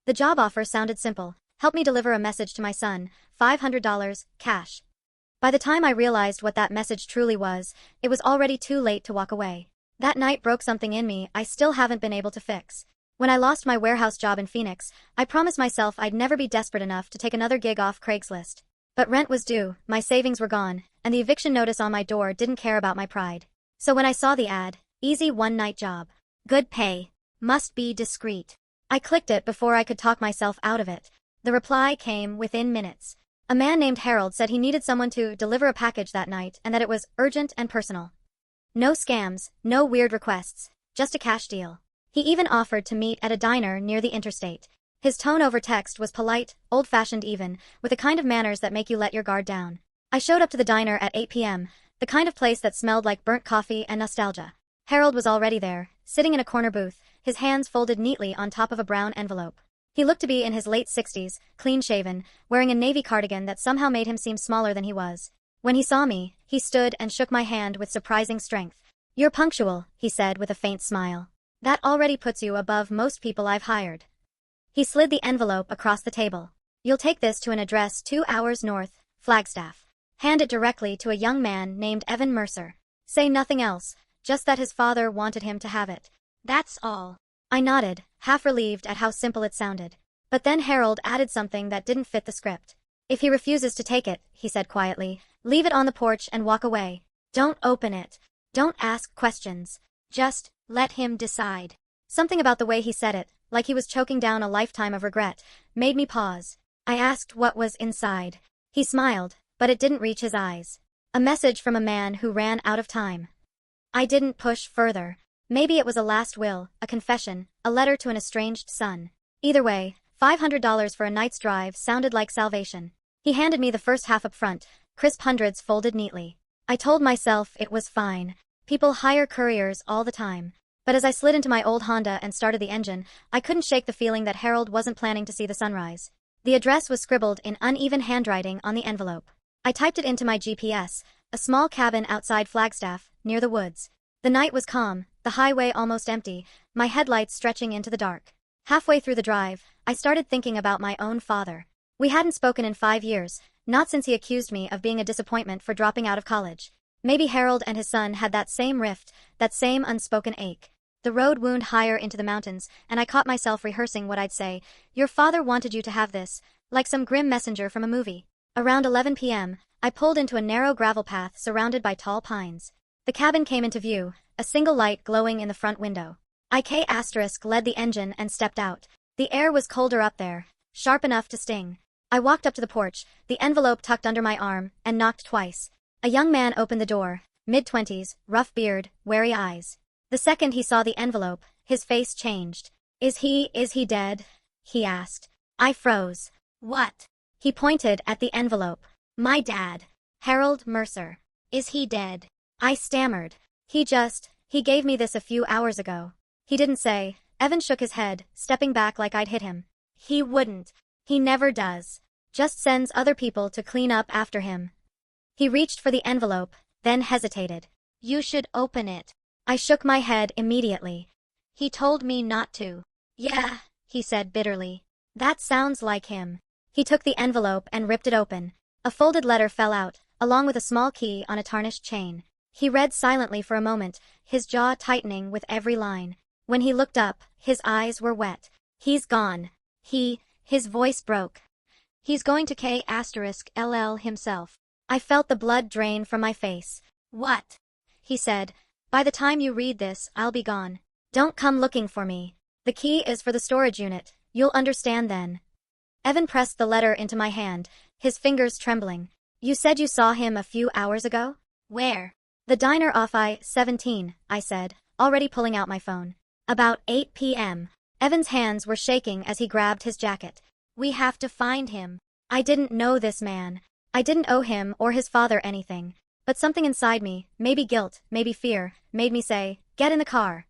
The job offer sounded simple. Help me deliver a message to my son, $500, cash. By the time I realized what that message truly was, it was already too late to walk away. That night broke something in me I still haven't been able to fix. When I lost my warehouse job in Phoenix, I promised myself I'd never be desperate enough to take another gig off Craigslist. But rent was due, my savings were gone, and the eviction notice on my door didn't care about my pride. So when I saw the ad, easy one-night job, good pay, must be discreet, I clicked it before I could talk myself out of it. The reply came within minutes. A man named Harold said he needed someone to deliver a package that night and that it was urgent and personal. No scams, no weird requests, just a cash deal. He even offered to meet at a diner near the interstate. His tone over text was polite, old-fashioned even, with the kind of manners that make you let your guard down. I showed up to the diner at 8 p.m., the kind of place that smelled like burnt coffee and nostalgia. Harold was already there, sitting in a corner booth, his hands folded neatly on top of a brown envelope. He looked to be in his late 60s, clean-shaven, wearing a navy cardigan that somehow made him seem smaller than he was. When he saw me, he stood and shook my hand with surprising strength. "You're punctual," he said with a faint smile. "That already puts you above most people I've hired." He slid the envelope across the table. "You'll take this to an address 2 hours north, Flagstaff. Hand it directly to a young man named Evan Mercer. Say nothing else, just that his father wanted him to have it. That's all." I nodded, half relieved at how simple it sounded. But then Harold added something that didn't fit the script. "If he refuses to take it," he said quietly, "leave it on the porch and walk away. Don't open it. Don't ask questions. Just let him decide." Something about the way he said it, like he was choking down a lifetime of regret, made me pause. I asked what was inside. He smiled, but it didn't reach his eyes. A message from a man who ran out of time. I didn't push further. Maybe it was a last will, a confession, a letter to an estranged son. Either way, $500 for a night's drive sounded like salvation. He handed me the first half up front, crisp hundreds folded neatly. I told myself it was fine. People hire couriers all the time. But as I slid into my old Honda and started the engine, I couldn't shake the feeling that Harold wasn't planning to see the sunrise. The address was scribbled in uneven handwriting on the envelope. I typed it into my GPS, a small cabin outside Flagstaff, near the woods. The night was calm, the highway almost empty, my headlights stretching into the dark. Halfway through the drive, I started thinking about my own father. We hadn't spoken in 5 years, not since he accused me of being a disappointment for dropping out of college. Maybe Harold and his son had that same rift, that same unspoken ache. The road wound higher into the mountains, and I caught myself rehearsing what I'd say. "Your father wanted you to have this," like some grim messenger from a movie. Around 11 p.m., I pulled into a narrow gravel path surrounded by tall pines. The cabin came into view, a single light glowing in the front window. IK** led the engine and stepped out. The air was colder up there, sharp enough to sting. I walked up to the porch, the envelope tucked under my arm, and knocked twice. A young man opened the door, mid-20s, rough beard, wary eyes. The second he saw the envelope, his face changed. Is he dead?" he asked. I froze. "What?" He pointed at the envelope. "My dad. Harold Mercer. Is he dead?" I stammered. He gave me this a few hours ago." He didn't say. Evan shook his head, stepping back like I'd hit him. "He wouldn't. He never does. Just sends other people to clean up after him." He reached for the envelope, then hesitated. "You should open it." I shook my head immediately. "He told me not to." "Yeah," he said bitterly. "That sounds like him." He took the envelope and ripped it open. A folded letter fell out, along with a small key on a tarnished chain. He read silently for a moment, his jaw tightening with every line. When he looked up, his eyes were wet. "He's gone. His voice broke. He's going to K**LL himself." I felt the blood drain from my face. "What?" he said. "By the time you read this, I'll be gone. Don't come looking for me. The key is for the storage unit. You'll understand then." Evan pressed the letter into my hand, his fingers trembling. "You said you saw him a few hours ago?" "Where?" "The diner off I-17, I said, already pulling out my phone. "About 8 p.m. Evan's hands were shaking as he grabbed his jacket. "We have to find him." I didn't know this man. I didn't owe him or his father anything. But something inside me, maybe guilt, maybe fear, made me say, "Get in the car."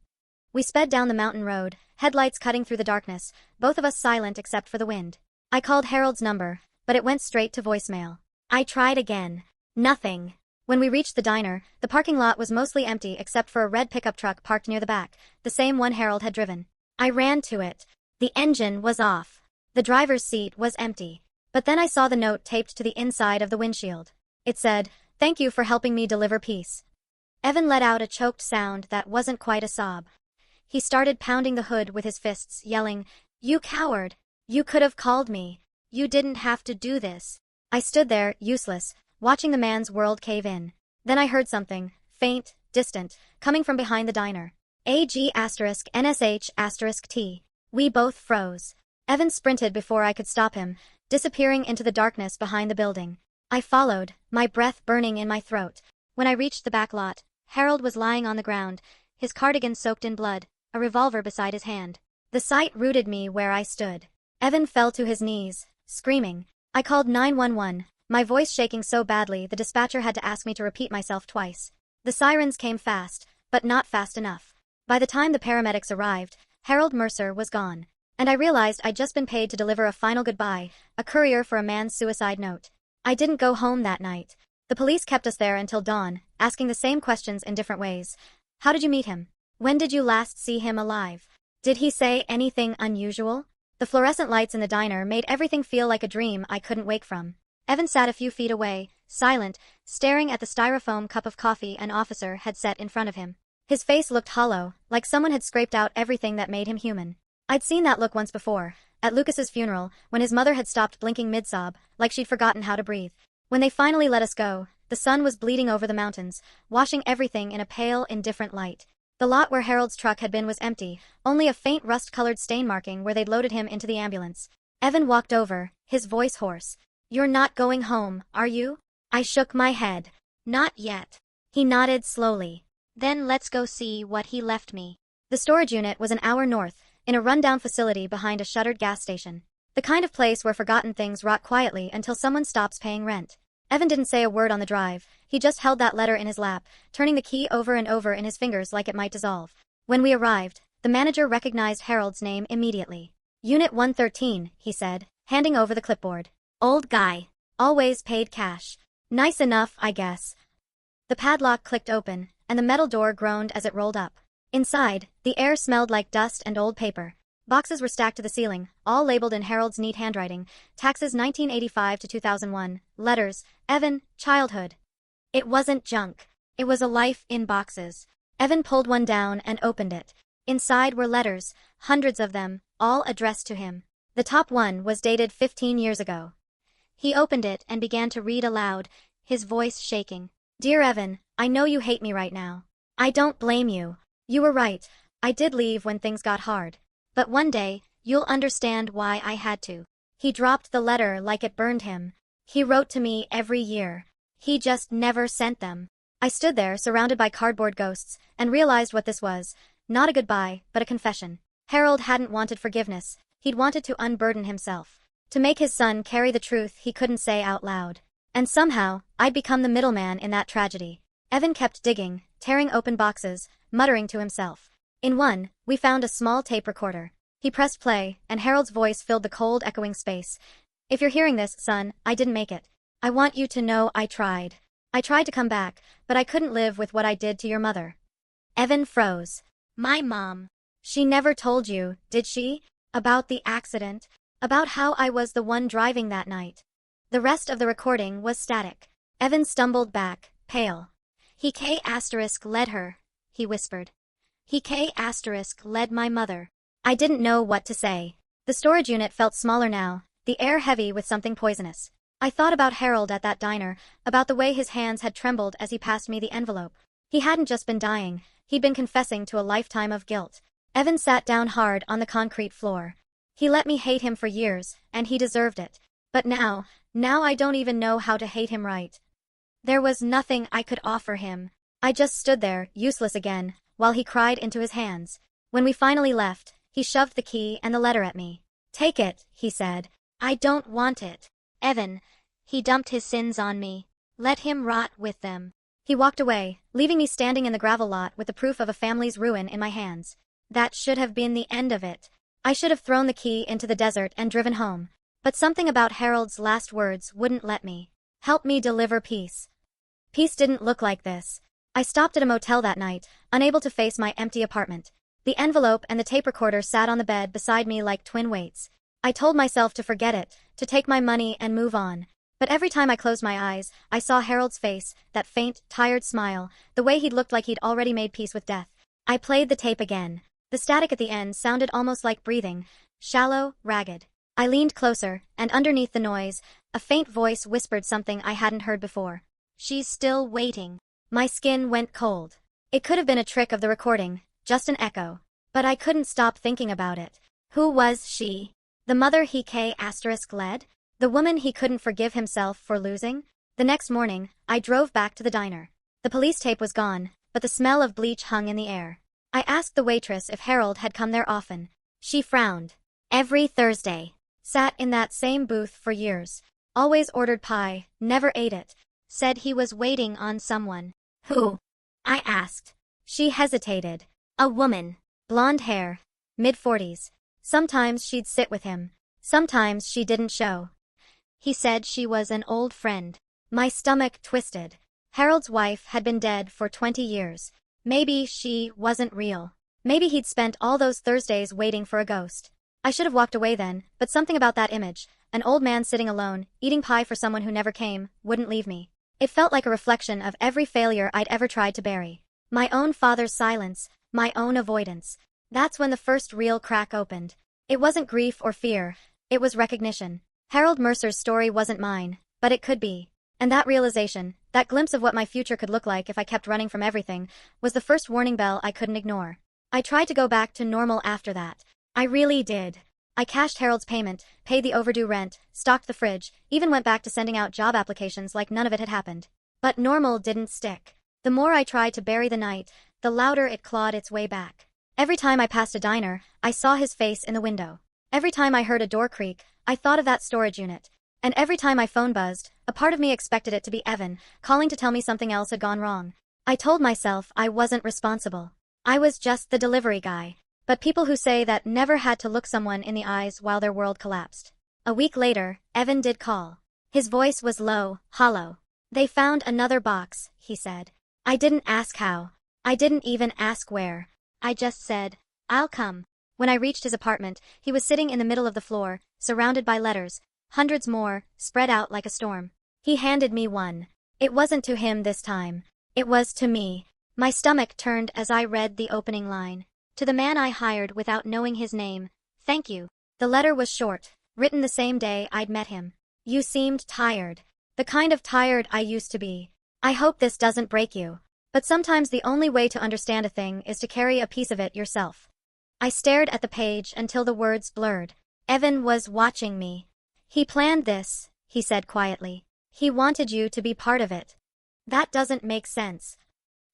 We sped down the mountain road, headlights cutting through the darkness, both of us silent except for the wind. I called Harold's number, but it went straight to voicemail. I tried again. Nothing. When we reached the diner, the parking lot was mostly empty except for a red pickup truck parked near the back, the same one Harold had driven. I ran to it. The engine was off. The driver's seat was empty. But then I saw the note taped to the inside of the windshield. It said, "Thank you for helping me deliver peace." Evan let out a choked sound that wasn't quite a sob. He started pounding the hood with his fists, yelling, "You coward! You could have called me. You didn't have to do this." I stood there, useless, watching the man's world cave in. Then I heard something, faint, distant, coming from behind the diner. AG*NSH*T. We both froze. Evan sprinted before I could stop him, disappearing into the darkness behind the building. I followed, my breath burning in my throat. When I reached the back lot, Harold was lying on the ground, his cardigan soaked in blood, a revolver beside his hand. The sight rooted me where I stood. Evan fell to his knees, screaming. I called 911, my voice shaking so badly the dispatcher had to ask me to repeat myself twice. The sirens came fast, but not fast enough. By the time the paramedics arrived, Harold Mercer was gone. And I realized I'd just been paid to deliver a final goodbye, a courier for a man's suicide note. I didn't go home that night. The police kept us there until dawn, asking the same questions in different ways. How did you meet him? When did you last see him alive? Did he say anything unusual? The fluorescent lights in the diner made everything feel like a dream I couldn't wake from. Evan sat a few feet away, silent, staring at the styrofoam cup of coffee an officer had set in front of him. His face looked hollow, like someone had scraped out everything that made him human. I'd seen that look once before, at Lucas's funeral, when his mother had stopped blinking mid-sob, like she'd forgotten how to breathe. When they finally let us go, the sun was bleeding over the mountains, washing everything in a pale, indifferent light. The lot where Harold's truck had been was empty, only a faint rust-colored stain marking where they'd loaded him into the ambulance. Evan walked over, his voice hoarse. "You're not going home, are you?" I shook my head. "Not yet." He nodded slowly. "Then let's go see what he left me." The storage unit was an hour north, in a rundown facility behind a shuttered gas station. The kind of place where forgotten things rot quietly until someone stops paying rent. Evan didn't say a word on the drive, he just held that letter in his lap, turning the key over and over in his fingers like it might dissolve. When we arrived, the manager recognized Harold's name immediately. "Unit 113, he said, handing over the clipboard. "Old guy. Always paid cash. Nice enough, I guess." The padlock clicked open, and the metal door groaned as it rolled up. Inside, the air smelled like dust and old paper. Boxes were stacked to the ceiling, all labeled in Harold's neat handwriting. Taxes 1985 to 2001. Letters, Evan, childhood. It wasn't junk. It was a life in boxes. Evan pulled one down and opened it. Inside were letters, hundreds of them, all addressed to him. The top one was dated 15 years ago. He opened it and began to read aloud, his voice shaking. "Dear Evan, I know you hate me right now. I don't blame you. You were right, I did leave when things got hard. But one day, you'll understand why I had to." He dropped the letter like it burned him. He wrote to me every year. He just never sent them. I stood there, surrounded by cardboard ghosts, and realized what this was. Not a goodbye, but a confession. Harold hadn't wanted forgiveness. He'd wanted to unburden himself. To make his son carry the truth he couldn't say out loud. And somehow, I'd become the middleman in that tragedy. Evan kept digging, tearing open boxes, muttering to himself. In one, we found a small tape recorder. He pressed play, and Harold's voice filled the cold, echoing space. "If you're hearing this, son, I didn't make it. I want you to know I tried. I tried to come back, but I couldn't live with what I did to your mother." Evan froze. "My mom. She never told you, did she? About the accident? About how I was the one driving that night?" The rest of the recording was static. Evan stumbled back, pale. "He led her," he whispered. "He led my mother." I didn't know what to say. The storage unit felt smaller now, the air heavy with something poisonous. I thought about Harold at that diner, about the way his hands had trembled as he passed me the envelope. He hadn't just been dying, he'd been confessing to a lifetime of guilt. Evan sat down hard on the concrete floor. He let me hate him for years, and he deserved it. But now I don't even know how to hate him right. There was nothing I could offer him. I just stood there, useless again, while he cried into his hands. When we finally left, he shoved the key and the letter at me. "Take it," he said. "I don't want it. Evan, he dumped his sins on me. Let him rot with them." He walked away, leaving me standing in the gravel lot with the proof of a family's ruin in my hands. That should have been the end of it. I should have thrown the key into the desert and driven home. But something about Harold's last words wouldn't let me. "Help me deliver peace." Peace didn't look like this. I stopped at a motel that night, unable to face my empty apartment. The envelope and the tape recorder sat on the bed beside me like twin weights. I told myself to forget it, to take my money and move on. But every time I closed my eyes, I saw Harold's face, that faint, tired smile, the way he'd looked like he'd already made peace with death. I played the tape again. The static at the end sounded almost like breathing, shallow, ragged. I leaned closer, and underneath the noise, a faint voice whispered something I hadn't heard before. "She's still waiting." My skin went cold. It could have been a trick of the recording, just an echo. But I couldn't stop thinking about it. Who was she? The mother he led? The woman he couldn't forgive himself for losing? The next morning, I drove back to the diner. The police tape was gone, but the smell of bleach hung in the air. I asked the waitress if Harold had come there often. She frowned. Every Thursday. Sat in that same booth for years. Always ordered pie, never ate it. Said he was waiting on someone. Who? I asked. She hesitated. A woman. Blonde hair. Mid-40s. Sometimes she'd sit with him. Sometimes she didn't show. He said she was an old friend. My stomach twisted. Harold's wife had been dead for 20 years. Maybe she wasn't real. Maybe he'd spent all those Thursdays waiting for a ghost. I should have walked away then, but something about that image, an old man sitting alone, eating pie for someone who never came, wouldn't leave me. It felt like a reflection of every failure I'd ever tried to bury. My own father's silence, my own avoidance. That's when the first real crack opened. It wasn't grief or fear, it was recognition. Harold Mercer's story wasn't mine, but it could be. And that realization, that glimpse of what my future could look like if I kept running from everything, was the first warning bell I couldn't ignore. I tried to go back to normal after that. I really did. I cashed Harold's payment, paid the overdue rent, stocked the fridge, even went back to sending out job applications like none of it had happened. But normal didn't stick. The more I tried to bury the night, the louder it clawed its way back. Every time I passed a diner, I saw his face in the window. Every time I heard a door creak, I thought of that storage unit. And every time my phone buzzed, a part of me expected it to be Evan, calling to tell me something else had gone wrong. I told myself I wasn't responsible. I was just the delivery guy. But people who say that never had to look someone in the eyes while their world collapsed. A week later, Evan did call. His voice was low, hollow. "They found another box," he said. I didn't ask how. I didn't even ask where. I just said, "I'll come." When I reached his apartment, he was sitting in the middle of the floor, surrounded by letters, hundreds more, spread out like a storm. He handed me one. It wasn't to him this time. It was to me. My stomach turned as I read the opening line. To the man I hired without knowing his name, thank you. The letter was short, written the same day I'd met him. You seemed tired. The kind of tired I used to be. I hope this doesn't break you. But sometimes the only way to understand a thing is to carry a piece of it yourself. I stared at the page until the words blurred. Evan was watching me. He planned this, he said quietly. He wanted you to be part of it. That doesn't make sense.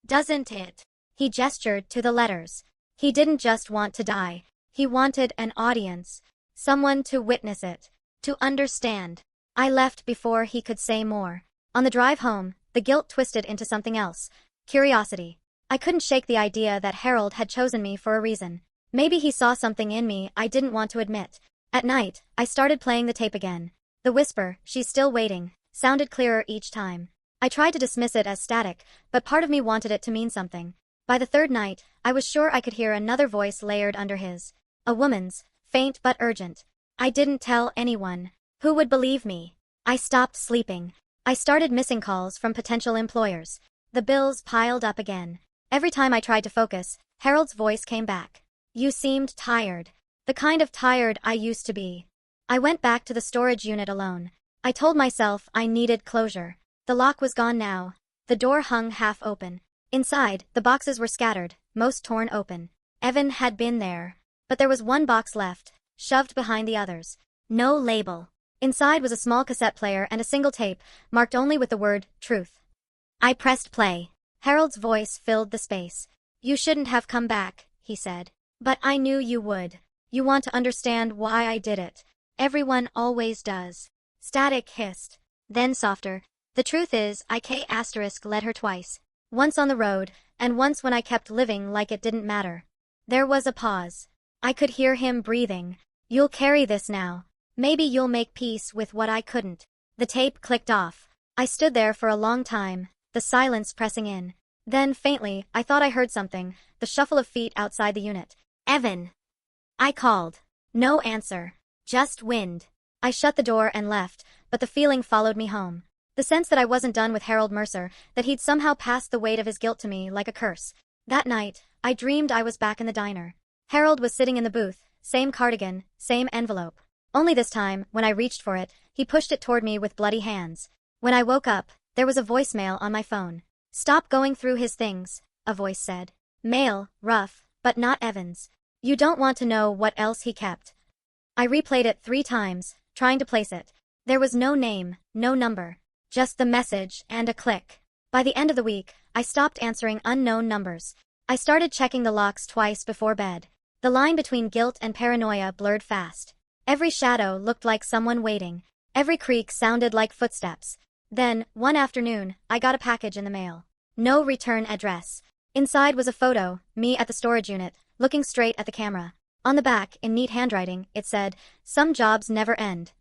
Doesn't it? He gestured to the letters. He didn't just want to die. He wanted an audience. Someone to witness it. To understand. I left before he could say more. On the drive home, the guilt twisted into something else. Curiosity. I couldn't shake the idea that Harold had chosen me for a reason. Maybe he saw something in me I didn't want to admit. At night, I started playing the tape again. The whisper, "She's still waiting," sounded clearer each time. I tried to dismiss it as static, but part of me wanted it to mean something. By the third night, I was sure I could hear another voice layered under his. A woman's, faint but urgent. I didn't tell anyone. Who would believe me? I stopped sleeping. I started missing calls from potential employers. The bills piled up again. Every time I tried to focus, Harold's voice came back. You seemed tired. The kind of tired I used to be. I went back to the storage unit alone. I told myself I needed closure. The lock was gone now. The door hung half open. Inside, the boxes were scattered, most torn open. Evan had been there. But there was one box left, shoved behind the others. No label. Inside was a small cassette player and a single tape, marked only with the word, "Truth." I pressed play. Harold's voice filled the space. You shouldn't have come back, he said. But I knew you would. You want to understand why I did it. Everyone always does. Static hissed. Then softer. The truth is, led her twice. Once on the road, and once when I kept living like it didn't matter. There was a pause. I could hear him breathing. You'll carry this now. Maybe you'll make peace with what I couldn't. The tape clicked off. I stood there for a long time, the silence pressing in. Then, faintly, I thought I heard something, the shuffle of feet outside the unit. Evan! I called. No answer. Just wind. I shut the door and left, but the feeling followed me home. The sense that I wasn't done with Harold Mercer, that he'd somehow passed the weight of his guilt to me like a curse. That night, I dreamed I was back in the diner. Harold was sitting in the booth, same cardigan, same envelope. Only this time, when I reached for it, he pushed it toward me with bloody hands. When I woke up, there was a voicemail on my phone. "Stop going through his things," a voice said. Male, rough, but not Evan's. "You don't want to know what else he kept." I replayed it 3 times, trying to place it. There was no name, no number. Just the message and a click. By the end of the week, I stopped answering unknown numbers. I started checking the locks twice before bed. The line between guilt and paranoia blurred fast. Every shadow looked like someone waiting. Every creak sounded like footsteps. Then, one afternoon, I got a package in the mail. No return address. Inside was a photo, me at the storage unit, looking straight at the camera. On the back, in neat handwriting, it said, "Some jobs never end."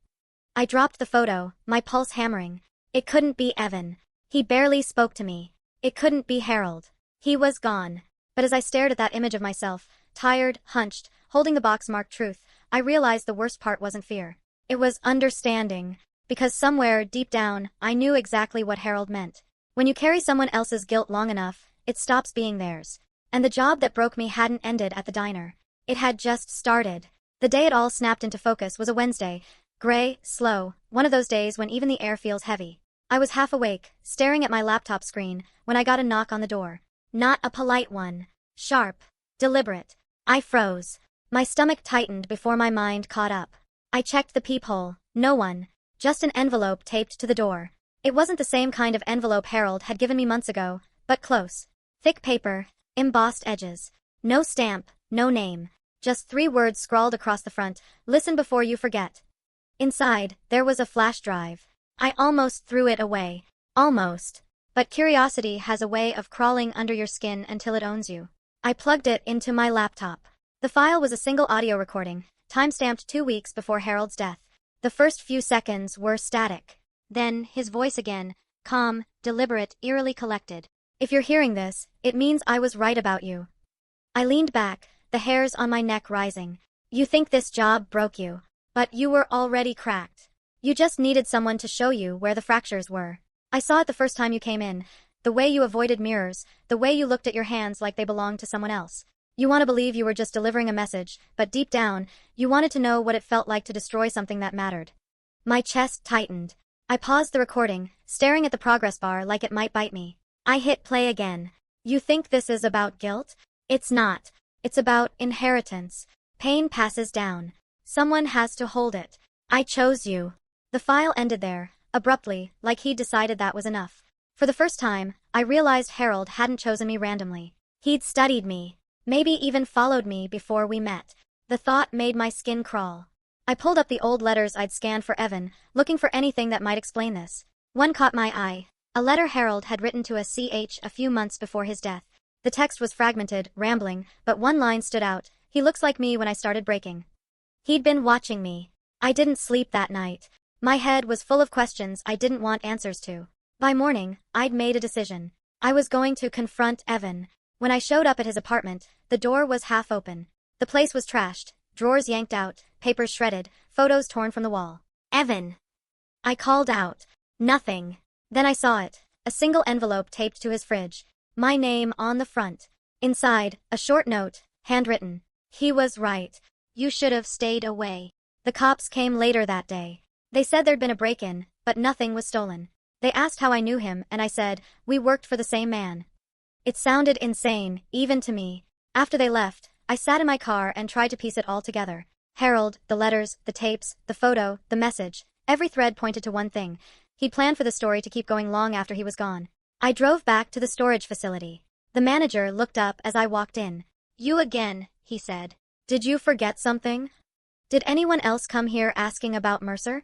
I dropped the photo, my pulse hammering. It couldn't be Evan. He barely spoke to me. It couldn't be Harold. He was gone. But as I stared at that image of myself, tired, hunched, holding the box marked truth, I realized the worst part wasn't fear. It was understanding. Because somewhere, deep down, I knew exactly what Harold meant. When you carry someone else's guilt long enough, it stops being theirs. And the job that broke me hadn't ended at the diner. It had just started. The day it all snapped into focus was a Wednesday. Gray, slow, one of those days when even the air feels heavy. I was half awake, staring at my laptop screen, when I got a knock on the door. Not a polite one. Sharp. Deliberate. I froze. My stomach tightened before my mind caught up. I checked the peephole. No one. Just an envelope taped to the door. It wasn't the same kind of envelope Harold had given me months ago, but close. Thick paper, embossed edges. No stamp, no name. Just 3 words scrawled across the front: "Listen before you forget." Inside, there was a flash drive. I almost threw it away. Almost. But curiosity has a way of crawling under your skin until it owns you. I plugged it into my laptop. The file was a single audio recording, time-stamped 2 weeks before Harold's death. The first few seconds were static. Then, his voice again, calm, deliberate, eerily collected. "If you're hearing this, it means I was right about you." I leaned back, the hairs on my neck rising. "You think this job broke you. But you were already cracked. You just needed someone to show you where the fractures were. I saw it the first time you came in. The way you avoided mirrors, the way you looked at your hands like they belonged to someone else. You want to believe you were just delivering a message, but deep down, you wanted to know what it felt like to destroy something that mattered." My chest tightened. I paused the recording, staring at the progress bar like it might bite me. I hit play again. "You think this is about guilt? It's not. It's about inheritance. Pain passes down. Someone has to hold it. I chose you." The file ended there, abruptly, like he'd decided that was enough. For the first time, I realized Harold hadn't chosen me randomly. He'd studied me. Maybe even followed me before we met. The thought made my skin crawl. I pulled up the old letters I'd scanned for Evan, looking for anything that might explain this. One caught my eye. A letter Harold had written to a CH a few months before his death. The text was fragmented, rambling, but one line stood out: "He looks like me when I started breaking." He'd been watching me. I didn't sleep that night. My head was full of questions I didn't want answers to. By morning, I'd made a decision. I was going to confront Evan. When I showed up at his apartment, the door was half open. The place was trashed, drawers yanked out, papers shredded, photos torn from the wall. "Evan!" I called out. Nothing. Then I saw it. A single envelope taped to his fridge. My name on the front. Inside, a short note, handwritten. "He was right. You should have stayed away." The cops came later that day. They said there'd been a break-in, but nothing was stolen. They asked how I knew him, and I said, "We worked for the same man." It sounded insane, even to me. After they left, I sat in my car and tried to piece it all together. Harold, the letters, the tapes, the photo, the message. Every thread pointed to one thing. He'd planned for the story to keep going long after he was gone. I drove back to the storage facility. The manager looked up as I walked in. "You again," he said. "Did you forget something? Did anyone else come here asking about Mercer?"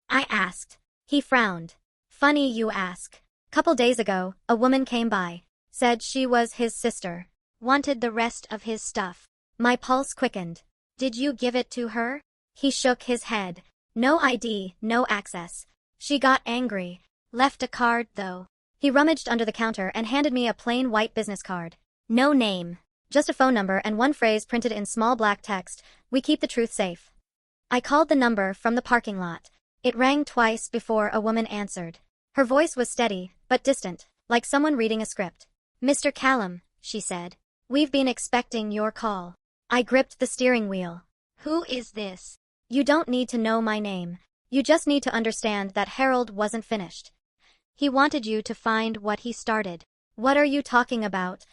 I asked. He frowned. "Funny you ask. Couple days ago, a woman came by. Said she was his sister. Wanted the rest of his stuff." My pulse quickened. "Did you give it to her?" He shook his head. "No ID, no access. She got angry. Left a card, though." He rummaged under the counter and handed me a plain white business card. No name. Just a phone number and one phrase printed in small black text: "We keep the truth safe." I called the number from the parking lot. It rang twice before a woman answered. Her voice was steady, but distant, like someone reading a script. "Mr. Callum," she said. "We've been expecting your call." I gripped the steering wheel. "Who is this?" "You don't need to know my name. You just need to understand that Harold wasn't finished. He wanted you to find what he started." "What are you talking about?"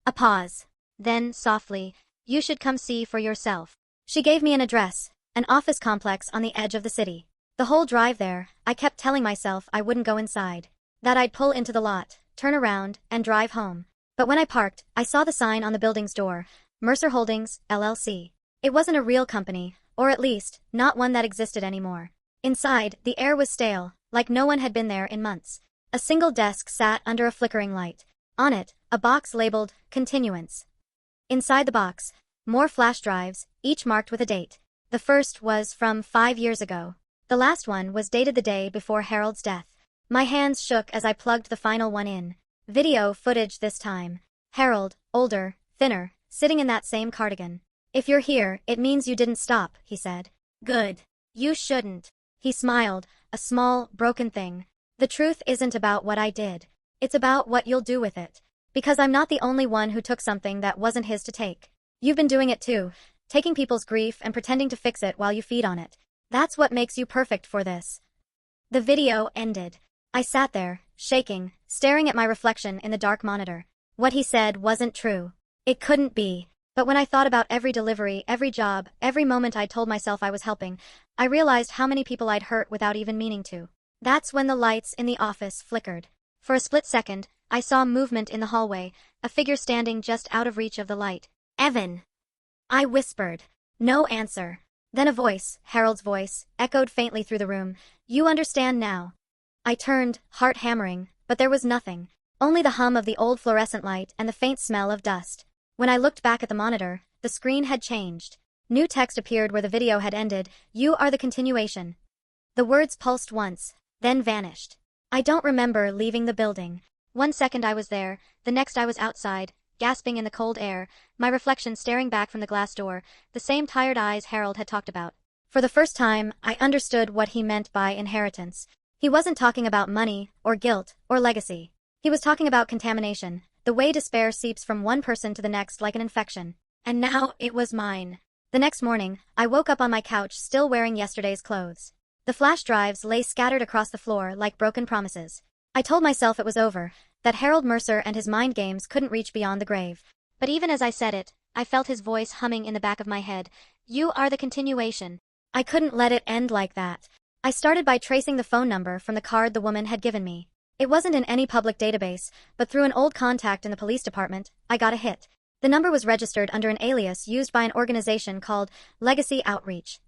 A pause. Then, softly, "You should come see for yourself." She gave me an address, an office complex on the edge of the city. The whole drive there, I kept telling myself I wouldn't go inside. That I'd pull into the lot, turn around, and drive home. But when I parked, I saw the sign on the building's door, Mercer Holdings, LLC. It wasn't a real company, or at least, not one that existed anymore. Inside, the air was stale, like no one had been there in months. A single desk sat under a flickering light. On it, a box labeled, Continuance. Inside the box, more flash drives, each marked with a date. The first was from 5 years ago. The last one was dated the day before Harold's death. My hands shook as I plugged the final one in. Video footage this time. Harold, older, thinner, sitting in that same cardigan. "If you're here, it means you didn't stop," he said. "Good. You shouldn't." He smiled, a small, broken thing. "The truth isn't about what I did. It's about what you'll do with it. Because I'm not the only one who took something that wasn't his to take. You've been doing it too, taking people's grief and pretending to fix it while you feed on it. That's what makes you perfect for this." The video ended. I sat there, shaking, staring at my reflection in the dark monitor. What he said wasn't true. It couldn't be. But when I thought about every delivery, every job, every moment I told myself I was helping, I realized how many people I'd hurt without even meaning to. That's when the lights in the office flickered. For a split second, I saw movement in the hallway, a figure standing just out of reach of the light. "Evan!" I whispered. No answer. Then a voice, Harold's voice, echoed faintly through the room. "You understand now." I turned, heart hammering, but there was nothing. Only the hum of the old fluorescent light and the faint smell of dust. When I looked back at the monitor, the screen had changed. New text appeared where the video had ended. "You are the continuation." The words pulsed once, then vanished. I don't remember leaving the building. 1 second I was there, the next I was outside, gasping in the cold air, my reflection staring back from the glass door, the same tired eyes Harold had talked about. For the first time, I understood what he meant by inheritance. He wasn't talking about money, or guilt, or legacy. He was talking about contamination, the way despair seeps from one person to the next like an infection. And now, it was mine. The next morning, I woke up on my couch still wearing yesterday's clothes. The flash drives lay scattered across the floor like broken promises. I told myself it was over, that Harold Mercer and his mind games couldn't reach beyond the grave. But even as I said it, I felt his voice humming in the back of my head. "You are the continuation." I couldn't let it end like that. I started by tracing the phone number from the card the woman had given me. It wasn't in any public database, but through an old contact in the police department, I got a hit. The number was registered under an alias used by an organization called Legacy Outreach.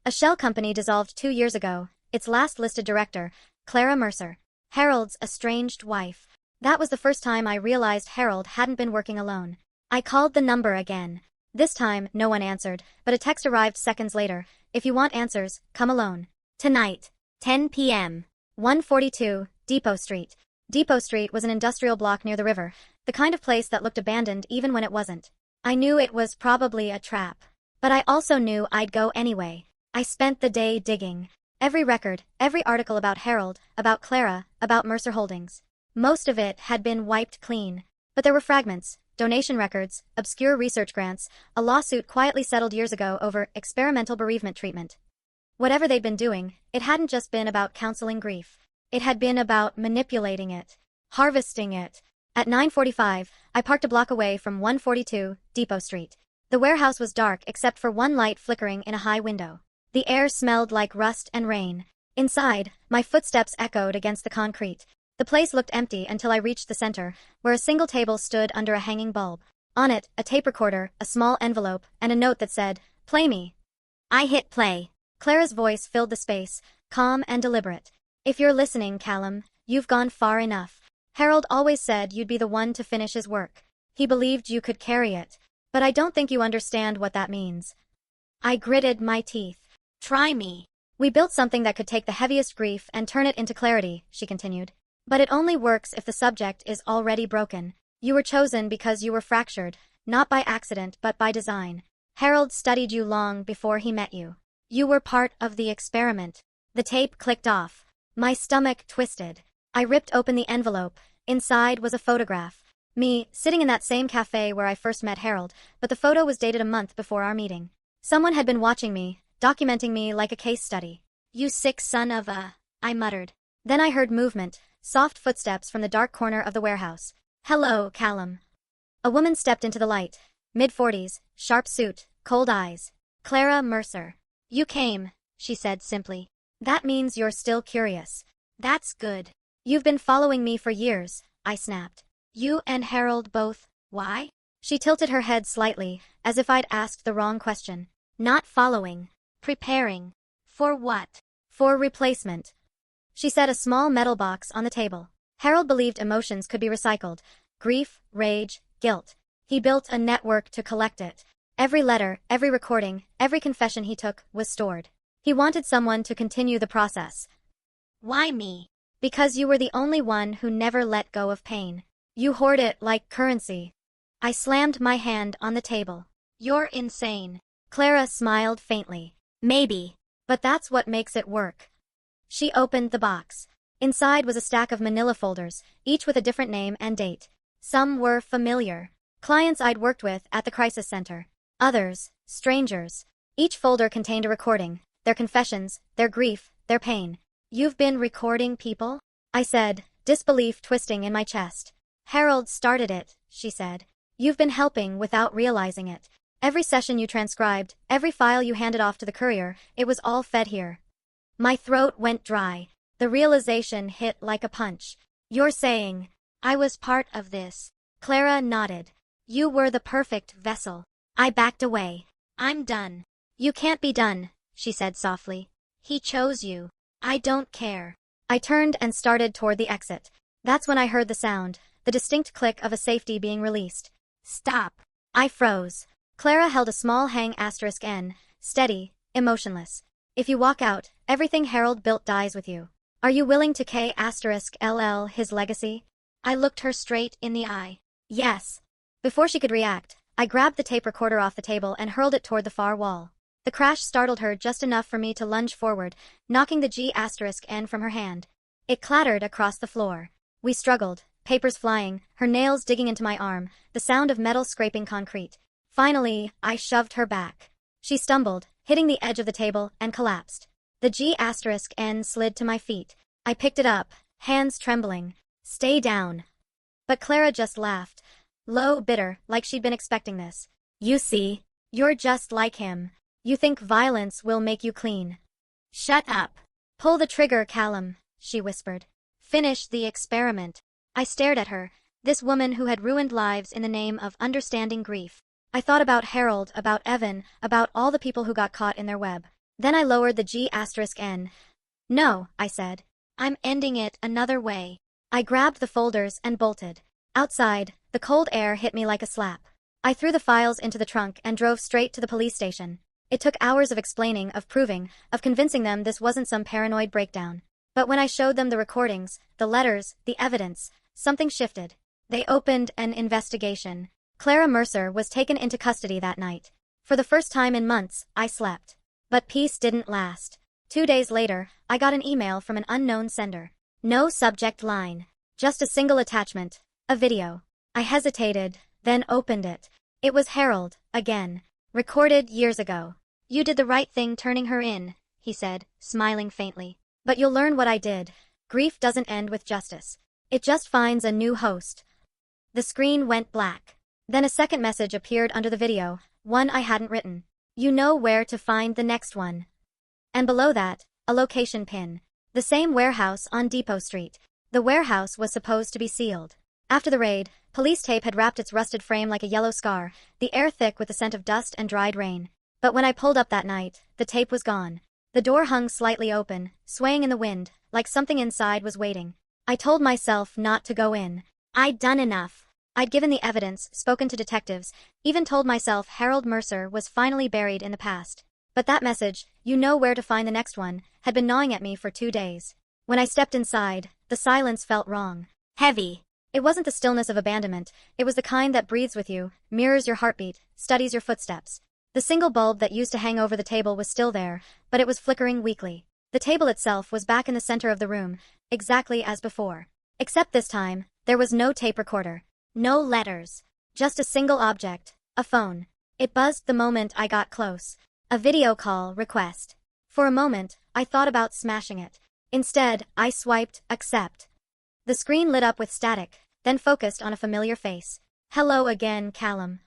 A shell company dissolved 2 years ago, its last listed director, Clara Mercer, Harold's estranged wife. That was the first time I realized Harold hadn't been working alone. I called the number again. This time, no one answered, but a text arrived seconds later. "If you want answers, come alone. Tonight, 10 p.m. 142, Depot Street." Depot Street was an industrial block near the river, the kind of place that looked abandoned even when it wasn't. I knew it was probably a trap. But I also knew I'd go anyway. I spent the day digging. Every record, every article about Harold, about Clara, about Mercer Holdings. Most of it had been wiped clean. But there were fragments, donation records, obscure research grants, a lawsuit quietly settled years ago over experimental bereavement treatment. Whatever they'd been doing, it hadn't just been about counseling grief. It had been about manipulating it, harvesting it. At 9:45, I parked a block away from 142, Depot Street. The warehouse was dark except for one light flickering in a high window. The air smelled like rust and rain. Inside, my footsteps echoed against the concrete. The place looked empty until I reached the center, where a single table stood under a hanging bulb. On it, a tape recorder, a small envelope, and a note that said, "Play me." I hit play. Clara's voice filled the space, calm and deliberate. "If you're listening, Callum, you've gone far enough. Harold always said you'd be the one to finish his work. He believed you could carry it. But I don't think you understand what that means." I gritted my teeth. "Try me." "We built something that could take the heaviest grief and turn it into clarity," she continued. "But it only works if the subject is already broken. You were chosen because you were fractured, not by accident but by design. Harold studied you long before he met you. You were part of the experiment. The tape clicked off. My stomach twisted. I ripped open the envelope. Inside was a photograph. Me, sitting in that same cafe where I first met Harold, but the photo was dated a month before our meeting. Someone had been watching me, documenting me like a case study. "You sick son of a," I muttered. Then I heard movement, soft footsteps from the dark corner of the warehouse. "Hello, Callum." A woman stepped into the light. Mid-40s, sharp suit, cold eyes. "Clara Mercer. You came," she said simply. "That means you're still curious. That's good. You've been following me for years," I snapped. "You and Harold both, why?" She tilted her head slightly, as if I'd asked the wrong question. "Not following. Preparing." "For what?" "For replacement." She set a small metal box on the table. Harold believed emotions could be recycled. Grief, rage, guilt. He built a network to collect it. Every letter, every recording, every confession he took was stored. He wanted someone to continue the process. "Why me?" "Because you were the only one who never let go of pain. You hoard it like currency." I slammed my hand on the table. "You're insane." Clara smiled faintly. "Maybe. But that's what makes it work." She opened the box. Inside was a stack of manila folders, each with a different name and date. Some were familiar. Clients I'd worked with at the crisis center. Others, strangers. Each folder contained a recording, their confessions, their grief, their pain. "You've been recording people?" I said, disbelief twisting in my chest. "Harold started it," she said. "You've been helping without realizing it. Every session you transcribed, every file you handed off to the courier, it was all fed here." My throat went dry. The realization hit like a punch. "You're saying I was part of this?" Clara nodded. "You were the perfect vessel." I backed away. "I'm done." "You can't be done," she said softly. "He chose you. I don't care." I turned and started toward the exit. That's when I heard the sound, the distinct click of a safety being released. "Stop." I froze. Clara held a small hang *N, steady, emotionless. "If you walk out, everything Harold built dies with you. Are you willing to K*LL his legacy?" I looked her straight in the eye. "Yes." Before she could react, I grabbed the tape recorder off the table and hurled it toward the far wall. The crash startled her just enough for me to lunge forward, knocking the G*N from her hand. It clattered across the floor. We struggled, papers flying, her nails digging into my arm, the sound of metal scraping concrete. Finally, I shoved her back. She stumbled, hitting the edge of the table, and collapsed. The G*N slid to my feet. I picked it up, hands trembling. "Stay down." But Clara just laughed. Low, bitter, like she'd been expecting this. "You see, you're just like him. You think violence will make you clean." "Shut up." "Pull the trigger, Callum," she whispered. "Finish the experiment." I stared at her, this woman who had ruined lives in the name of understanding grief. I thought about Harold, about Evan, about all the people who got caught in their web. Then I lowered the G*N. "No," I said. "I'm ending it another way." I grabbed the folders and bolted. Outside, the cold air hit me like a slap. I threw the files into the trunk and drove straight to the police station. It took hours of explaining, of proving, of convincing them this wasn't some paranoid breakdown. But when I showed them the recordings, the letters, the evidence, something shifted. They opened an investigation. Clara Mercer was taken into custody that night. For the first time in months, I slept. But peace didn't last. 2 days later, I got an email from an unknown sender. No subject line. Just a single attachment. A video. I hesitated, then opened it. It was Harold, again. Recorded years ago. "You did the right thing turning her in," he said, smiling faintly. "But you'll learn what I did. Grief doesn't end with justice. It just finds a new host." The screen went black. Then a second message appeared under the video, one I hadn't written. "You know where to find the next one." And below that, a location pin. The same warehouse on Depot Street. The warehouse was supposed to be sealed. After the raid, police tape had wrapped its rusted frame like a yellow scar, the air thick with the scent of dust and dried rain. But when I pulled up that night, the tape was gone. The door hung slightly open, swaying in the wind, like something inside was waiting. I told myself not to go in. I'd done enough. I'd given the evidence, spoken to detectives, even told myself Harold Mercer was finally buried in the past. But that message, "You know where to find the next one," had been gnawing at me for 2 days. When I stepped inside, the silence felt wrong. Heavy. It wasn't the stillness of abandonment, it was the kind that breathes with you, mirrors your heartbeat, studies your footsteps. The single bulb that used to hang over the table was still there, but it was flickering weakly. The table itself was back in the center of the room, exactly as before. Except this time, there was no tape recorder. No letters. Just a single object. A phone. It buzzed the moment I got close. A video call request. For a moment, I thought about smashing it. Instead, I swiped accept. The screen lit up with static, then focused on a familiar face. Hello again, Callum.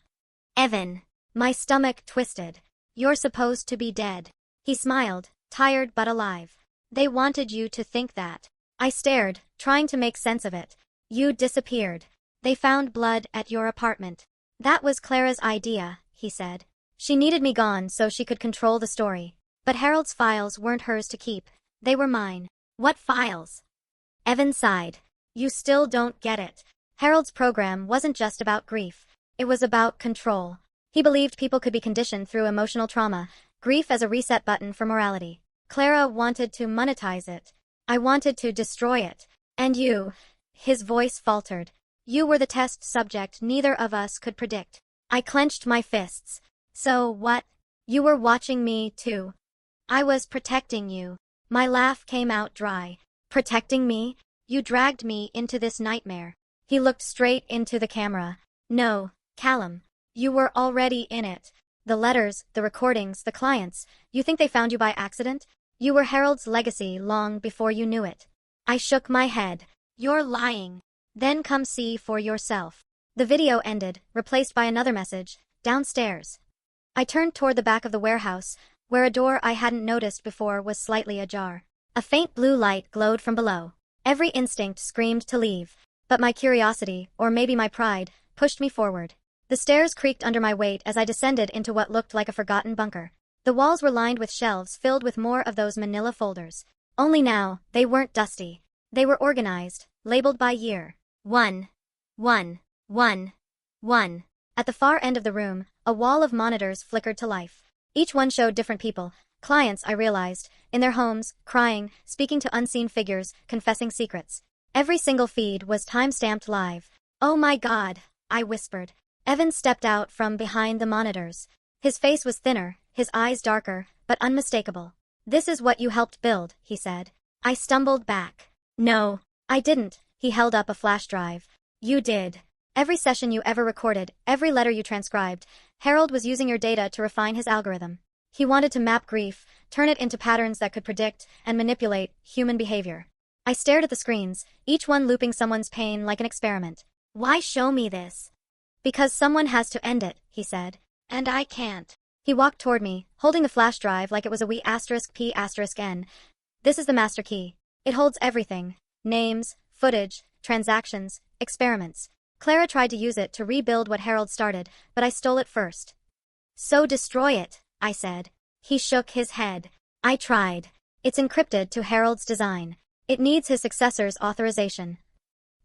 Evan. My stomach twisted. You're supposed to be dead. He smiled, tired but alive. They wanted you to think that. I stared, trying to make sense of it. You disappeared. They found blood at your apartment. That was Clara's idea, he said. She needed me gone so she could control the story. But Harold's files weren't hers to keep. They were mine. What files? Evan sighed. You still don't get it. Harold's program wasn't just about grief. It was about control. He believed people could be conditioned through emotional trauma, grief as a reset button for morality. Clara wanted to monetize it. I wanted to destroy it. And you, his voice faltered. You were the test subject neither of us could predict. I clenched my fists. So what? You were watching me too. I was protecting you. My laugh came out dry. Protecting me? You dragged me into this nightmare. He looked straight into the camera. No, Callum. You were already in it. The letters, the recordings, the clients. You think they found you by accident? You were Harold's legacy long before you knew it. I shook my head. You're lying. Then come see for yourself. The video ended, replaced by another message. Downstairs. I turned toward the back of the warehouse, where a door I hadn't noticed before was slightly ajar. A faint blue light glowed from below. Every instinct screamed to leave. But my curiosity, or maybe my pride, pushed me forward. The stairs creaked under my weight as I descended into what looked like a forgotten bunker. The walls were lined with shelves filled with more of those manila folders. Only now, they weren't dusty. They were organized, labeled by year. 1. 1. 1. 1. At the far end of the room, a wall of monitors flickered to life. Each one showed different people. Clients, I realized, in their homes, crying, speaking to unseen figures, confessing secrets. Every single feed was time-stamped live. Oh my God, I whispered. Evan stepped out from behind the monitors. His face was thinner, his eyes darker, but unmistakable. This is what you helped build, he said. I stumbled back. No, I didn't. He held up a flash drive. You did. Every session you ever recorded, every letter you transcribed, Harold was using your data to refine his algorithm. He wanted to map grief, turn it into patterns that could predict and manipulate human behavior. I stared at the screens, each one looping someone's pain like an experiment. Why show me this? Because someone has to end it, he said. And I can't. He walked toward me, holding the flash drive like it was a wee *P*N. This is the master key. It holds everything. Names, footage, transactions, experiments. Clara tried to use it to rebuild what Harold started, but I stole it first. So destroy it, I said. He shook his head. I tried. It's encrypted to Harold's design. It needs his successor's authorization.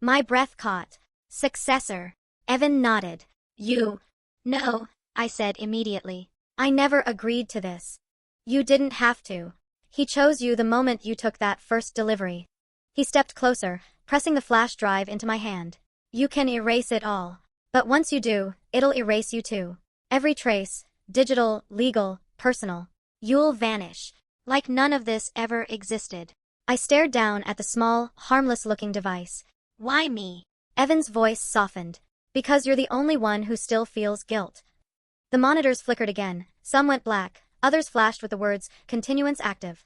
My breath caught. Successor. Evan nodded. You. No, I said immediately. I never agreed to this. You didn't have to. He chose you the moment you took that first delivery. He stepped closer, pressing the flash drive into my hand. You can erase it all. But once you do, it'll erase you too. Every trace, digital, legal, personal. You'll vanish. Like none of this ever existed. I stared down at the small, harmless-looking device. Why me? Evan's voice softened. Because you're the only one who still feels guilt. The monitors flickered again. Some went black. Others flashed with the words, continuance active.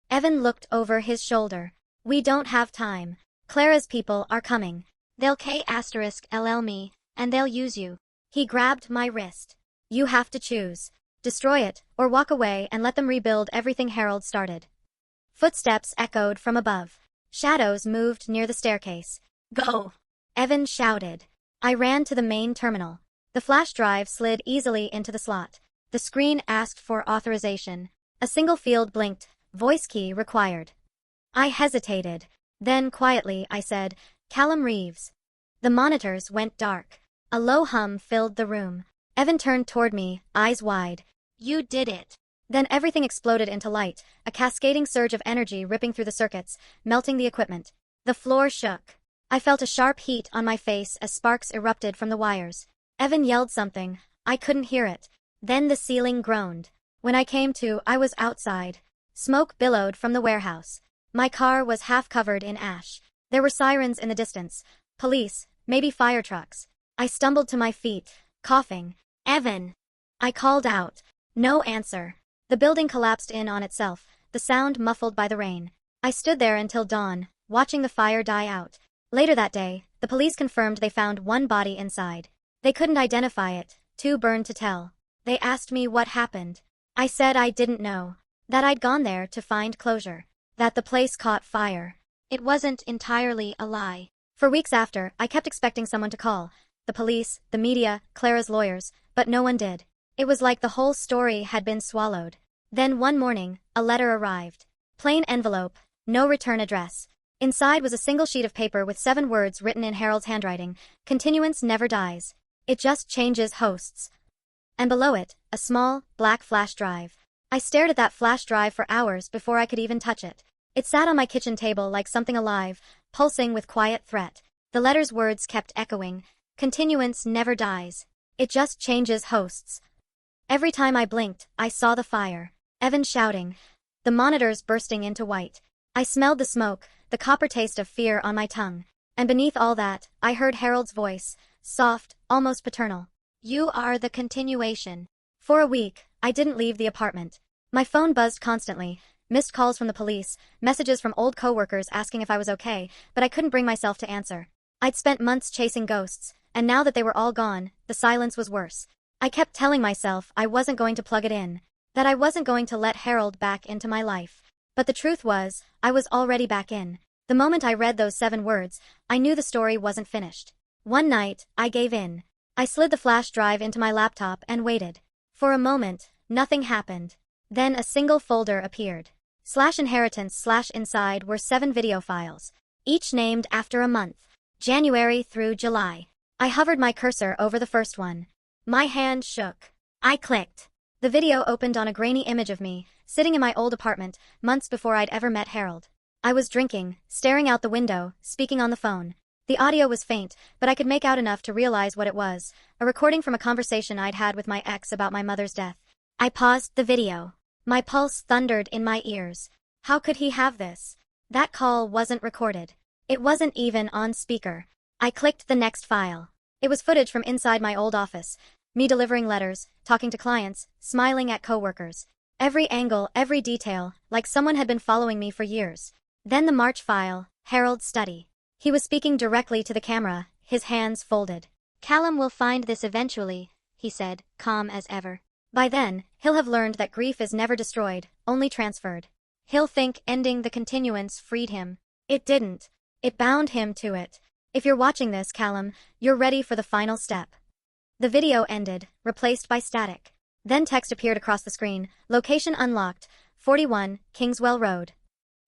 Evan looked over his shoulder. We don't have time. Clara's people are coming. They'll K*LL me, and they'll use you. He grabbed my wrist. You have to choose. Destroy it, or walk away and let them rebuild everything Harold started. Footsteps echoed from above. Shadows moved near the staircase. Go! Evan shouted. I ran to the main terminal. The flash drive slid easily into the slot. The screen asked for authorization. A single field blinked. Voice key required. I hesitated. Then quietly I said, Callum Reeves. The monitors went dark. A low hum filled the room. Evan turned toward me, eyes wide. You did it. Then everything exploded into light, a cascading surge of energy ripping through the circuits, melting the equipment. The floor shook. I felt a sharp heat on my face as sparks erupted from the wires. Evan yelled something. I couldn't hear it. Then the ceiling groaned. When I came to, I was outside. Smoke billowed from the warehouse. My car was half covered in ash. There were sirens in the distance. Police, maybe fire trucks. I stumbled to my feet, coughing. "Evan!" I called out. No answer. The building collapsed in on itself, the sound muffled by the rain. I stood there until dawn, watching the fire die out. Later that day, the police confirmed they found one body inside. They couldn't identify it, too burned to tell. They asked me what happened. I said I didn't know. That I'd gone there to find closure. That the place caught fire. It wasn't entirely a lie. For weeks after, I kept expecting someone to call. The police, the media, Clara's lawyers, but no one did. It was like the whole story had been swallowed. Then one morning, a letter arrived. Plain envelope, no return address. Inside was a single sheet of paper with 7 words written in Harold's handwriting. Continuance never dies. It just changes hosts. And below it, a small, black flash drive. I stared at that flash drive for hours before I could even touch it. It sat on my kitchen table like something alive, pulsing with quiet threat. The letter's words kept echoing. Continuance never dies. It just changes hosts. Every time I blinked, I saw the fire. Evan shouting. The monitors bursting into white. I smelled the smoke, the copper taste of fear on my tongue. And beneath all that, I heard Harold's voice, soft, almost paternal. "You are the continuation." For a week, I didn't leave the apartment. My phone buzzed constantly, missed calls from the police, messages from old coworkers asking if I was okay, but I couldn't bring myself to answer. I'd spent months chasing ghosts, and now that they were all gone, the silence was worse. I kept telling myself I wasn't going to plug it in, that I wasn't going to let Harold back into my life. But the truth was, I was already back in. The moment I read those 7 words, I knew the story wasn't finished. One night, I gave in. I slid the flash drive into my laptop and waited. For a moment, nothing happened. Then a single folder appeared. /inheritance/inside were 7 video files, each named after a month. January through July. I hovered my cursor over the first one. My hand shook. I clicked. The video opened on a grainy image of me, sitting in my old apartment, months before I'd ever met Harold. I was drinking, staring out the window, speaking on the phone. The audio was faint, but I could make out enough to realize what it was, a recording from a conversation I'd had with my ex about my mother's death. I paused the video. My pulse thundered in my ears. How could he have this? That call wasn't recorded. It wasn't even on speaker. I clicked the next file. It was footage from inside my old office. Me delivering letters, talking to clients, smiling at coworkers. Every angle, every detail, like someone had been following me for years. Then the March file, Harold's study. He was speaking directly to the camera, his hands folded. "Callum will find this eventually," he said, calm as ever. "By then, he'll have learned that grief is never destroyed, only transferred. He'll think ending the continuance freed him. It didn't. It bound him to it. If you're watching this, Callum, you're ready for the final step." The video ended, replaced by static. Then text appeared across the screen, location unlocked, 41, Kingswell Road.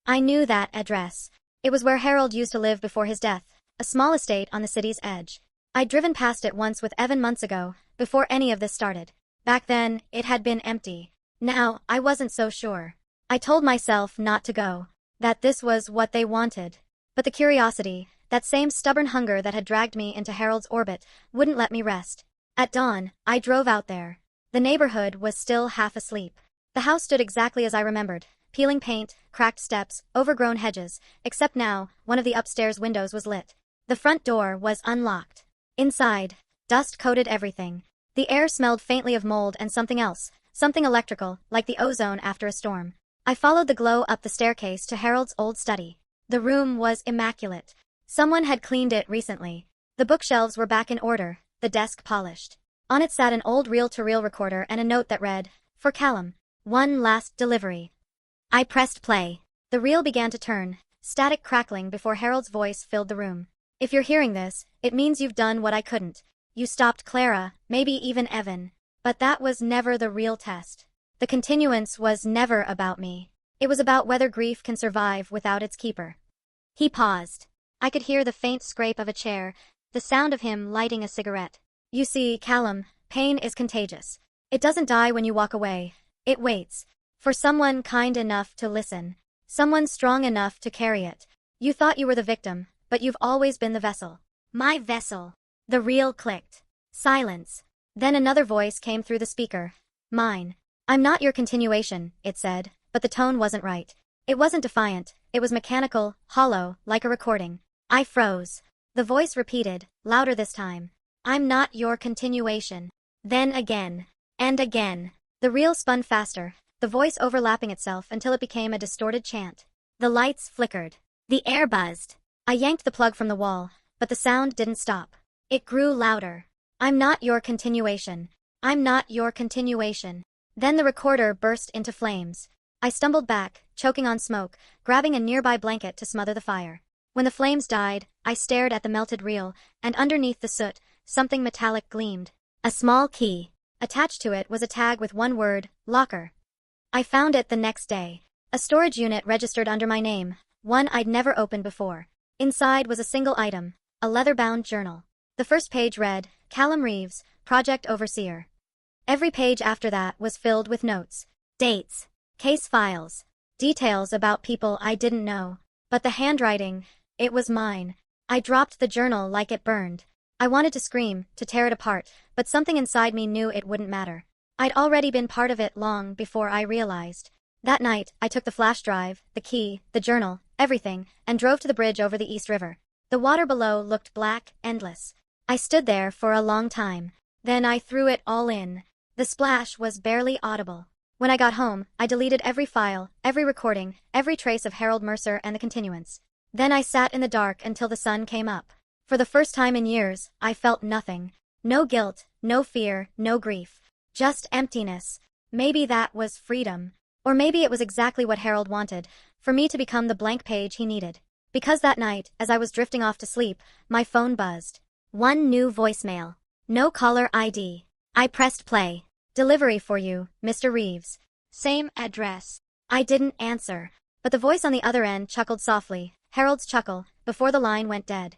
I knew that address. It was where Harold used to live before his death, a small estate on the city's edge. I'd driven past it once with Evan months ago, before any of this started. Back then, it had been empty. Now, I wasn't so sure. I told myself not to go, that this was what they wanted. But the curiosity, that same stubborn hunger that had dragged me into Harold's orbit, wouldn't let me rest. At dawn, I drove out there. The neighborhood was still half asleep. The house stood exactly as I remembered. Peeling paint, cracked steps, overgrown hedges, except now, one of the upstairs windows was lit. The front door was unlocked. Inside, dust coated everything. The air smelled faintly of mold and something else, something electrical, like the ozone after a storm. I followed the glow up the staircase to Harold's old study. The room was immaculate. Someone had cleaned it recently. The bookshelves were back in order, the desk polished. On it sat an old reel-to-reel recorder and a note that read, "For Callum, one last delivery." I pressed play. The reel began to turn, static crackling before Harold's voice filled the room. "If you're hearing this, it means you've done what I couldn't. You stopped Clara, maybe even Evan. But that was never the real test. The continuance was never about me. It was about whether grief can survive without its keeper." He paused. I could hear the faint scrape of a chair, the sound of him lighting a cigarette. "You see, Callum, pain is contagious. It doesn't die when you walk away. It waits. For someone kind enough to listen. Someone strong enough to carry it. You thought you were the victim, but you've always been the vessel." My vessel. The reel clicked. Silence. Then another voice came through the speaker, Mine. I'm not your continuation, it said, but the tone wasn't right. It wasn't defiant, it was mechanical, hollow, like a recording. I froze. The voice repeated, louder this time. I'm not your continuation. Then again. And again. The reel spun faster, the voice overlapping itself until it became a distorted chant. The lights flickered. The air buzzed. I yanked the plug from the wall, but the sound didn't stop. It grew louder. I'm not your continuation. I'm not your continuation. Then the recorder burst into flames. I stumbled back, choking on smoke, grabbing a nearby blanket to smother the fire. When the flames died, I stared at the melted reel, and underneath the soot, something metallic gleamed. A small key. Attached to it was a tag with one word, locker. I found it the next day. A storage unit registered under my name, one I'd never opened before. Inside was a single item, a leather-bound journal. The first page read, Callum Reeves, Project Overseer. Every page after that was filled with notes, dates, case files, details about people I didn't know. But the handwriting, it was mine. I dropped the journal like it burned. I wanted to scream, to tear it apart, but something inside me knew it wouldn't matter. I'd already been part of it long before I realized. That night, I took the flash drive, the key, the journal, everything, and drove to the bridge over the East River. The water below looked black, endless. I stood there for a long time. Then I threw it all in. The splash was barely audible. When I got home, I deleted every file, every recording, every trace of Harold Mercer and the continuance. Then I sat in the dark until the sun came up. For the first time in years, I felt nothing. No guilt, no fear, no grief. Just emptiness. Maybe that was freedom. Or maybe it was exactly what Harold wanted, for me to become the blank page he needed. Because that night, as I was drifting off to sleep, my phone buzzed. One new voicemail. No caller ID. I pressed play. Delivery for you, Mr. Reeves. Same address. I didn't answer. But the voice on the other end chuckled softly, Harold's chuckle, before the line went dead.